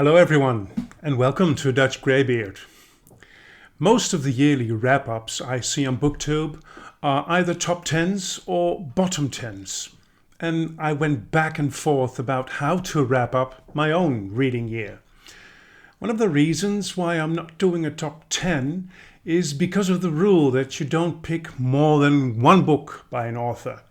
Hello everyone, and welcome to Dutch Greybeard. Most of the yearly wrap-ups I see on BookTube are either top 10s or bottom 10s, and I went back and forth about how to wrap up my own reading year. One of the reasons why I'm not doing a top 10 is because of the rule that you don't pick more than one book by an author.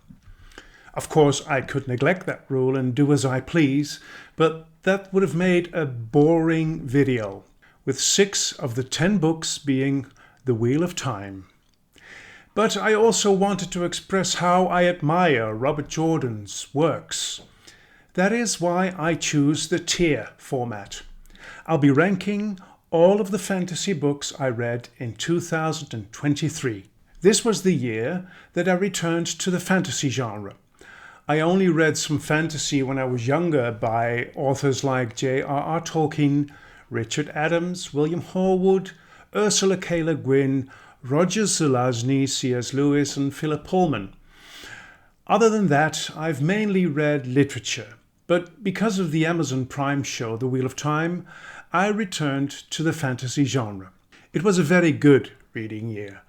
Of course, I could neglect that rule and do as I please, but that would have made a boring video, with 6 of the 10 books being The Wheel of Time. But I also wanted to express how I admire Robert Jordan's works. That is why I choose the tier format. I'll be ranking all of the fantasy books I read in 2023. This was the year that I returned to the fantasy genre. I only read some fantasy when I was younger by authors like J.R.R. Tolkien, Richard Adams, William Horwood, Ursula K. Le Guin, Roger Zelazny, C.S. Lewis and Philip Pullman. Other than that, I've mainly read literature, but because of the Amazon Prime show The Wheel of Time, I returned to the fantasy genre. It was a very good reading year.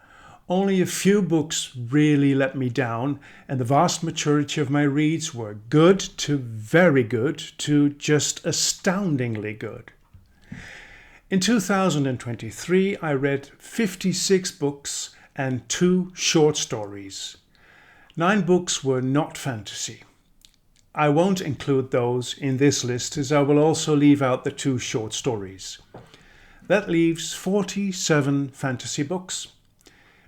Only a few books really let me down, and the vast majority of my reads were good to very good to just astoundingly good. In 2023, I read 56 books and 2 short stories. 9 books were not fantasy. I won't include those in this list, as I will also leave out the 2 short stories. That leaves 47 fantasy books.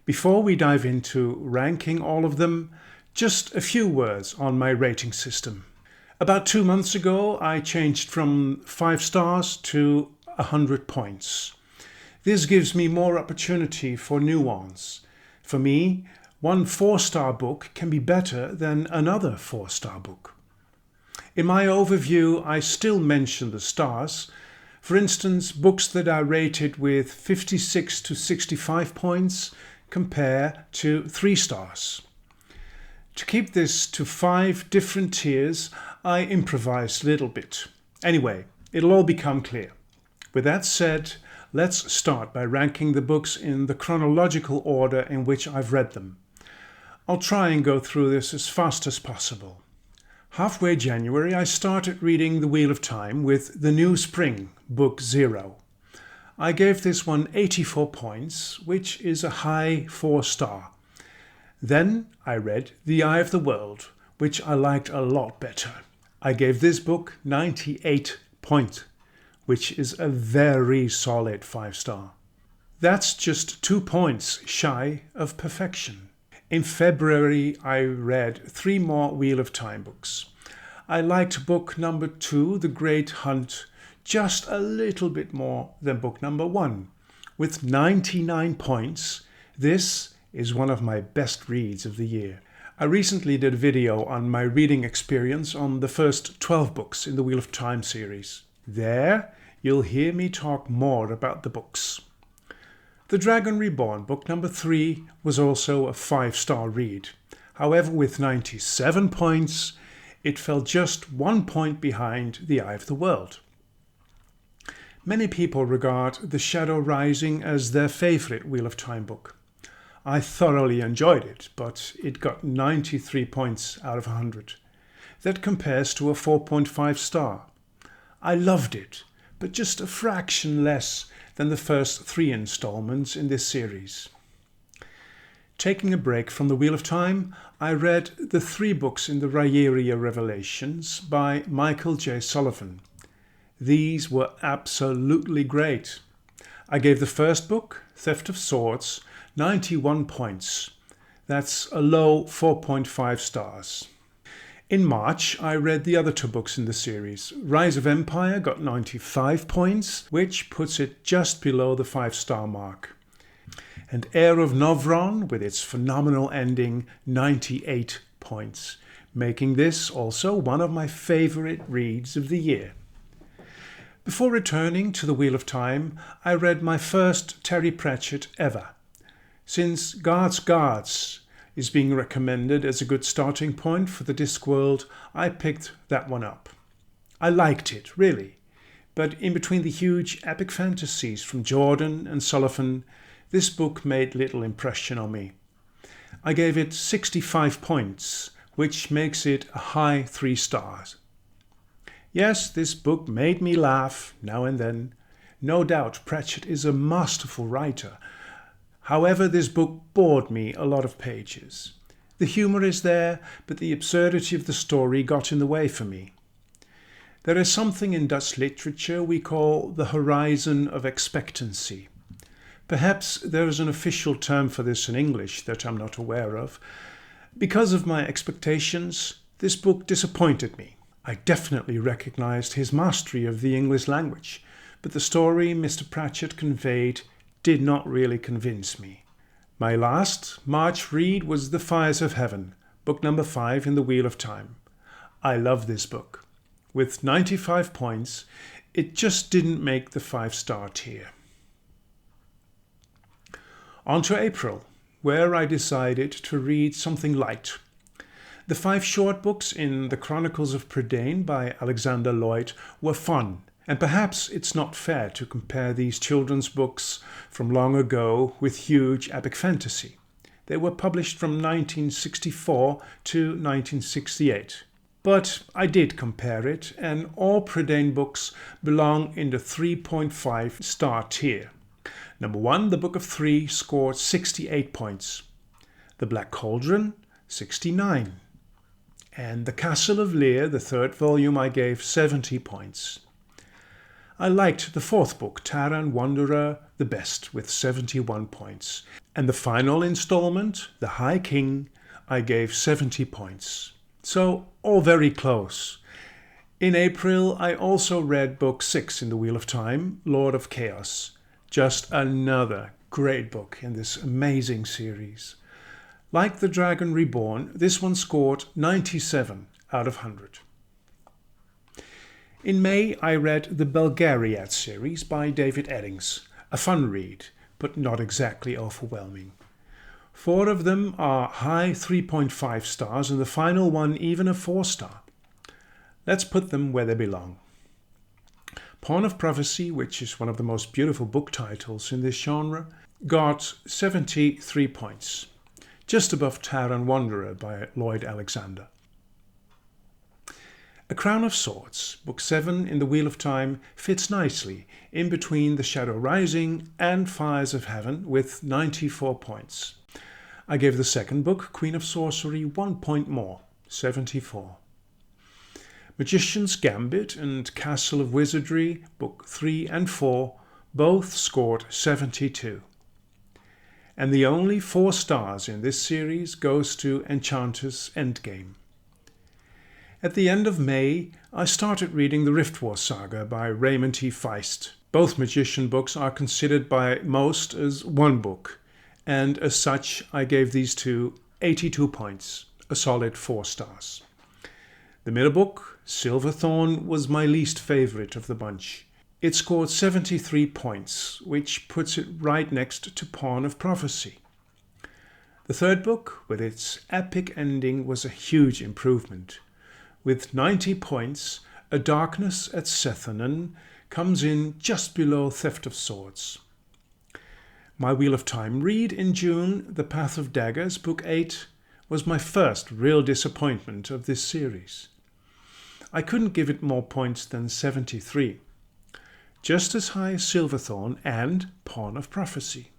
Before we dive into ranking all of them, just a few words on my rating system. About 2 months ago, I changed from 5 stars to 100 points. This gives me more opportunity for nuance. For me, one 4-star book can be better than another 4-star book. In my overview, I still mention the stars. For instance, books that I rated with 56 to 65 points compare to 3 stars. To keep this to 5 different tiers, I improvised a little bit. Anyway, it'll all become clear. With that said, let's start by ranking the books in the chronological order in which I've read them. I'll try and go through this as fast as possible. Halfway January, I started reading The Wheel of Time with The New Spring, Book 0. I gave this one 84 points, which is a high 4-star. Then I read The Eye of the World, which I liked a lot better. I gave this book 98 points, which is a very solid 5-star. That's just 2 points shy of perfection. In February, I read 3 more Wheel of Time books. I liked book number 2, The Great Hunt, just a little bit more than book number 1. With 99 points, this is one of my best reads of the year. I recently did a video on my reading experience on the first 12 books in the Wheel of Time series. There, you'll hear me talk more about the books. The Dragon Reborn, book number 3, was also a 5-star read. However, with 97 points, it fell just 1 point behind The Eye of the World. Many people regard The Shadow Rising as their favorite Wheel of Time book. I thoroughly enjoyed it, but it got 93 points out of 100. That compares to a 4.5 star. I loved it, but just a fraction less than the first 3 installments in this series. Taking a break from The Wheel of Time, I read the 3 books in the Rieria Revelations by Michael J. Sullivan. These were absolutely great. I gave the first book, Theft of Swords, 91 points. That's a low 4.5 stars. In March, I read the other 2 books in the series. Rise of Empire got 95 points, which puts it just below the 5-star mark. And Heir of Novron, with its phenomenal ending, 98 points, making this also one of my favorite reads of the year. Before returning to The Wheel of Time, I read my first Terry Pratchett ever. Since Guards is being recommended as a good starting point for the Discworld, I picked that one up. I liked it, really. But in between the huge epic fantasies from Jordan and Sullivan, this book made little impression on me. I gave it 65 points, which makes it a high 3 stars. Yes, this book made me laugh now and then. No doubt Pratchett is a masterful writer. However, this book bored me a lot of pages. The humour is there, but the absurdity of the story got in the way for me. There is something in Dutch literature we call the horizon of expectancy. Perhaps there is an official term for this in English that I'm not aware of. Because of my expectations, this book disappointed me. I definitely recognized his mastery of the English language, but the story Mr. Pratchett conveyed did not really convince me. My last March read was The Fires of Heaven, book number 5 in the Wheel of Time. I love this book. With 95 points, it just didn't make the 5-star tier. On to April, where I decided to read something light. The 5 short books in The Chronicles of Prydain by Alexander Lloyd were fun, and perhaps it's not fair to compare these children's books from long ago with huge epic fantasy. They were published from 1964 to 1968. But I did compare it, and all Prydain books belong in the 3.5 star tier. Number 1, The Book of Three, scored 68 points. The Black Cauldron, 69. And The Castle of Lear, the 3rd volume, I gave 70 points. I liked the 4th book, Tara and Wanderer, the best, with 71 points. And the final installment, The High King, I gave 70 points. So, all very close. In April, I also read book 6 in the Wheel of Time, Lord of Chaos. Just another great book in this amazing series. Like The Dragon Reborn, this one scored 97 out of 100. In May, I read the Belgariad series by David Eddings. A fun read, but not exactly overwhelming. 4 of them are high 3.5 stars and the final one even a 4-star. Let's put them where they belong. Pawn of Prophecy, which is one of the most beautiful book titles in this genre, got 73 points, just above Tara and Wanderer by Lloyd Alexander. A Crown of Swords, book 7 in the Wheel of Time, fits nicely in between The Shadow Rising and Fires of Heaven with 94 points. I gave the 2nd book, Queen of Sorcery, 1 point more, 74. Magician's Gambit and Castle of Wizardry, book 3 and 4, both scored 72. And the only 4 stars in this series goes to Enchanter's Endgame. At the end of May, I started reading the Riftwar saga by Raymond T. Feist. Both magician books are considered by most as one book, and as such I gave these two 82 points, a solid 4 stars. The middle book, Silverthorn, was my least favourite of the bunch. It scored 73 points, which puts it right next to Pawn of Prophecy. The 3rd book, with its epic ending, was a huge improvement. With 90 points, A Darkness at Sethanen comes in just below Theft of Swords. My Wheel of Time read in June, The Path of Daggers, book 8, was my first real disappointment of this series. I couldn't give it more points than 73. Just as high as Silverthorn and Pawn of Prophecy.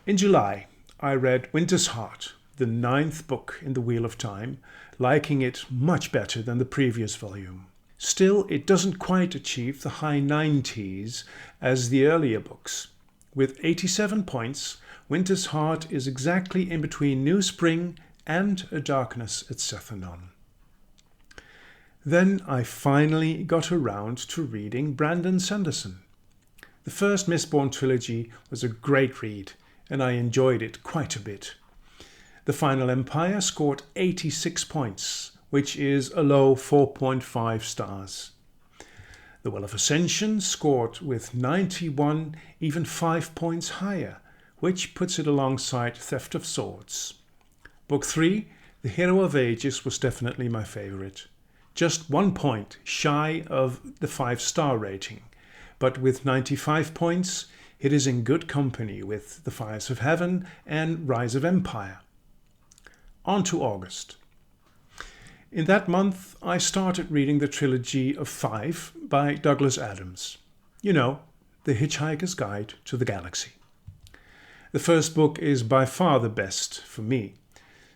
In July, I read Winter's Heart, the 9th book in the Wheel of Time, liking it much better than the previous volume. Still, it doesn't quite achieve the high 90s as the earlier books. With 87 points, Winter's Heart is exactly in between New Spring and A Darkness at Sethanen. Then I finally got around to reading Brandon Sanderson. The first Mistborn trilogy was a great read, and I enjoyed it quite a bit. The Final Empire scored 86 points, which is a low 4.5 stars. The Well of Ascension scored with 91, even 5 points higher, which puts it alongside Theft of Swords. Book 3, The Hero of Ages, was definitely my favourite. just 1 point shy of the 5-star rating, but with 95 points it is in good company with The Fires of Heaven and Rise of Empire. On to August. In that month I started reading the trilogy of 5 by Douglas Adams. You know, The Hitchhiker's Guide to the Galaxy. The first book is by far the best for me.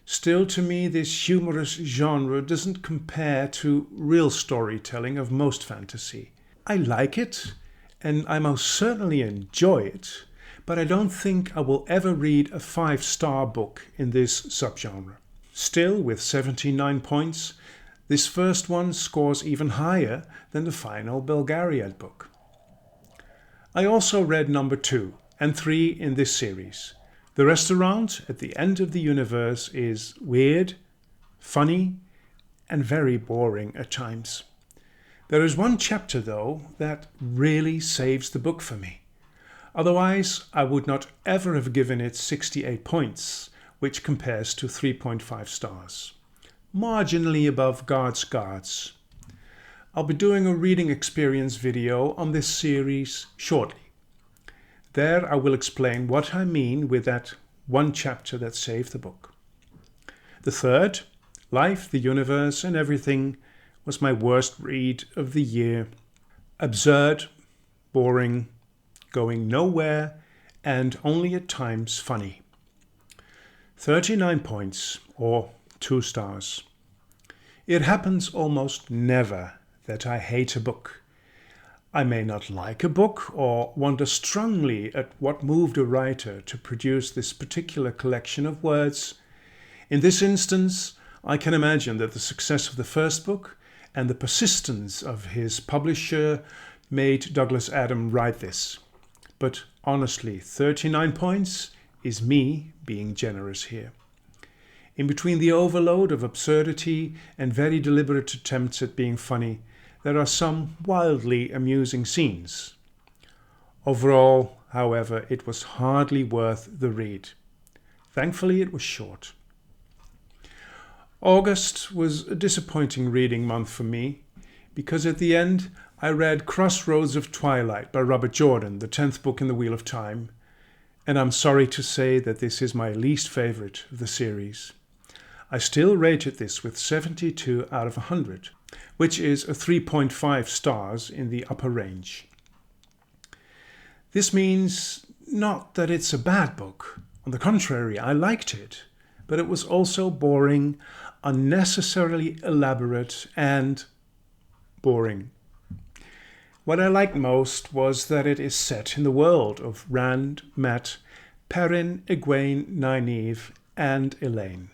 Still, to me, this humorous genre doesn't compare to real storytelling of most fantasy. I like it, and I most certainly enjoy it, but I don't think I will ever read a 5-star book in this subgenre. Still, with 79 points, this first one scores even higher than the final Belgariad book. I also read number 2 and 3 in this series. The Restaurant at the End of the Universe is weird, funny, and very boring at times. There is one chapter, though, that really saves the book for me. Otherwise, I would not ever have given it 68 points, which compares to 3.5 stars. Marginally above Guards. I'll be doing a reading experience video on this series shortly. There I will explain what I mean with that one chapter that saved the book. The third, Life, the Universe and Everything, was my worst read of the year. Absurd, boring, going nowhere, and only at times funny. 39 points, or 2 stars. It happens almost never that I hate a book. I may not like a book or wonder strongly at what moved a writer to produce this particular collection of words. In this instance, I can imagine that the success of the first book and the persistence of his publisher made Douglas Adams write this. But honestly, 39 points is me being generous here. In between the overload of absurdity and very deliberate attempts at being funny, there are some wildly amusing scenes. Overall, however, it was hardly worth the read. Thankfully, it was short. August was a disappointing reading month for me, because at the end I read Crossroads of Twilight by Robert Jordan, the 10th book in the Wheel of Time, and I'm sorry to say that this is my least favorite of the series. I still rated this with 72 out of 100, which is a 3.5 stars in the upper range. This means not that it's a bad book. On the contrary, I liked it, but it was also boring, unnecessarily elaborate, and boring. What I liked most was that it is set in the world of Rand, Mat, Perrin, Egwene, Nynaeve, and Elaine.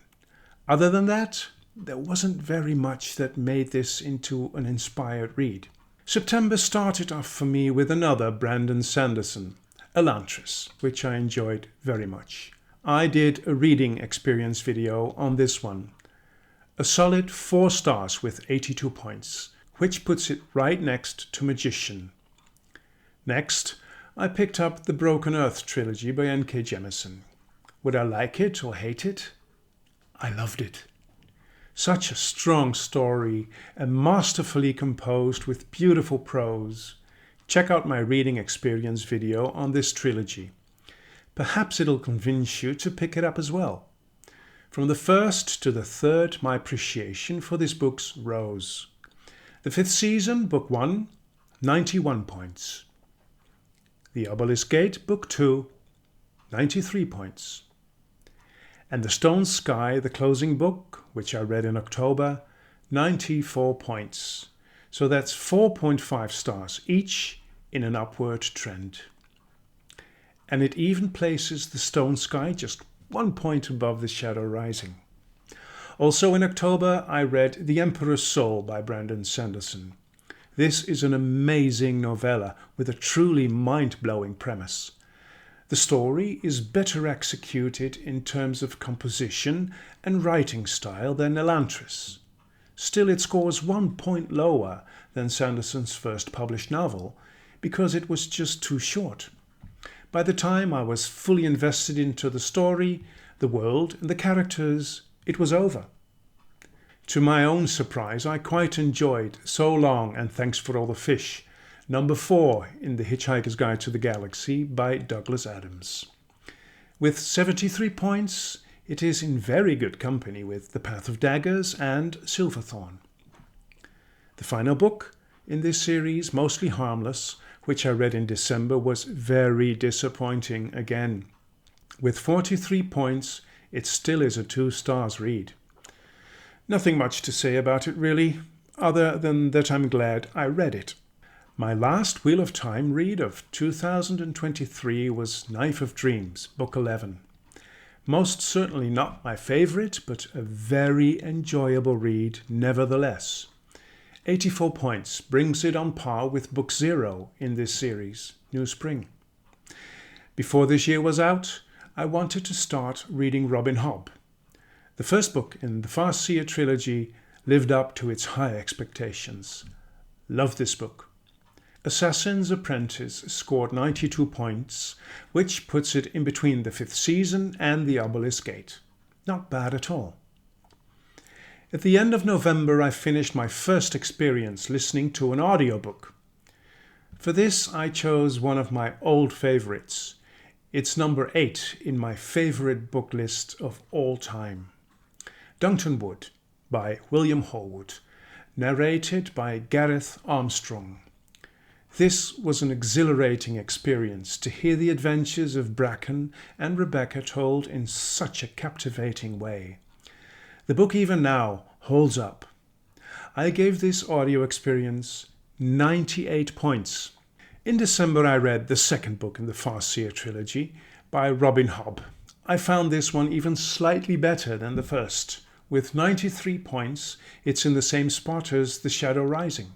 Other than that, there wasn't very much that made this into an inspired read. September started off for me with another Brandon Sanderson, Elantris, which I enjoyed very much. I did a reading experience video on this one. A solid 4 stars with 82 points, which puts it right next to Magician. Next, I picked up the Broken Earth trilogy by N.K. Jemisin. Would I like it or hate it? I loved it. Such a strong story and masterfully composed with beautiful prose. Check out my reading experience video on this trilogy. Perhaps it'll convince you to pick it up as well. From the first to the third, my appreciation for this book rose. The 5th season, Book 1, 91 points. The Obelisk Gate, Book 2, 93 points. And The Stone Sky, the closing book, which I read in October, 94 points. So that's 4.5 stars each in an upward trend. And it even places The Stone Sky just 1 point above The Shadow Rising. Also in October, I read The Emperor's Soul by Brandon Sanderson. This is an amazing novella with a truly mind-blowing premise. The story is better executed in terms of composition and writing style than Elantris. Still, it scores 1 point lower than Sanderson's first published novel because it was just too short. By the time I was fully invested into the story, the world and the characters, it was over. To my own surprise, I quite enjoyed So Long and Thanks for All the Fish, number 4 in The Hitchhiker's Guide to the Galaxy by Douglas Adams. With 73 points, it is in very good company with The Path of Daggers and Silverthorn. The final book in this series, Mostly Harmless, which I read in December, was very disappointing again. With 43 points, it still is a 2 stars read. Nothing much to say about it really, other than that I'm glad I read it. My last Wheel of Time read of 2023 was Knife of Dreams, Book 11. Most certainly not my favourite, but a very enjoyable read nevertheless. 84 points brings it on par with Book 0 in this series, New Spring. Before this year was out, I wanted to start reading Robin Hobb. The first book in the Farseer trilogy lived up to its high expectations. Love this book. Assassin's Apprentice scored 92 points, which puts it in between the 5th season and the Obelisk Gate. Not bad at all. At the end of November, I finished my first experience listening to an audiobook. For this, I chose one of my old favorites. It's number 8 in my favorite book list of all time. Duncton Wood by William Horwood, narrated by Gareth Armstrong. This was an exhilarating experience to hear the adventures of Bracken and Rebecca told in such a captivating way. The book even now holds up. I gave this audio experience 98 points. In December, I read the second book in the Farseer trilogy by Robin Hobb. I found this one even slightly better than the first. With 93 points, it's in the same spot as The Shadow Rising.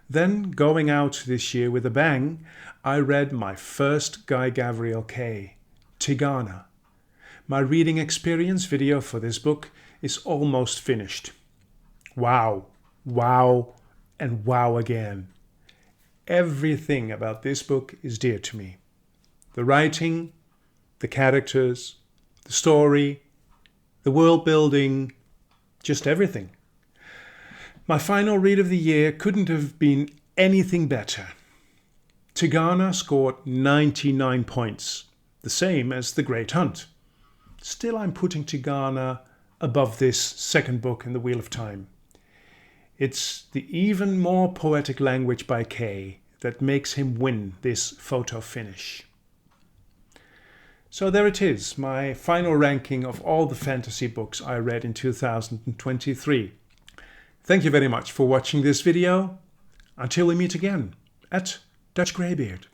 Then, going out this year with a bang, I read my first Guy Gavriel Kay, Tigana. My reading experience video for this book is almost finished. Wow, wow, and wow again. Everything about this book is dear to me. The writing, the characters, the story, the world building, just everything. My final read of the year couldn't have been anything better. Tigana scored 99 points, the same as The Great Hunt. Still, I'm putting Tigana above this second book in the Wheel of Time. It's the even more poetic language by Kay that makes him win this photo finish. So there it is, my final ranking of all the fantasy books I read in 2023. Thank you very much for watching this video. Until we meet again, at Dutch Greybeard.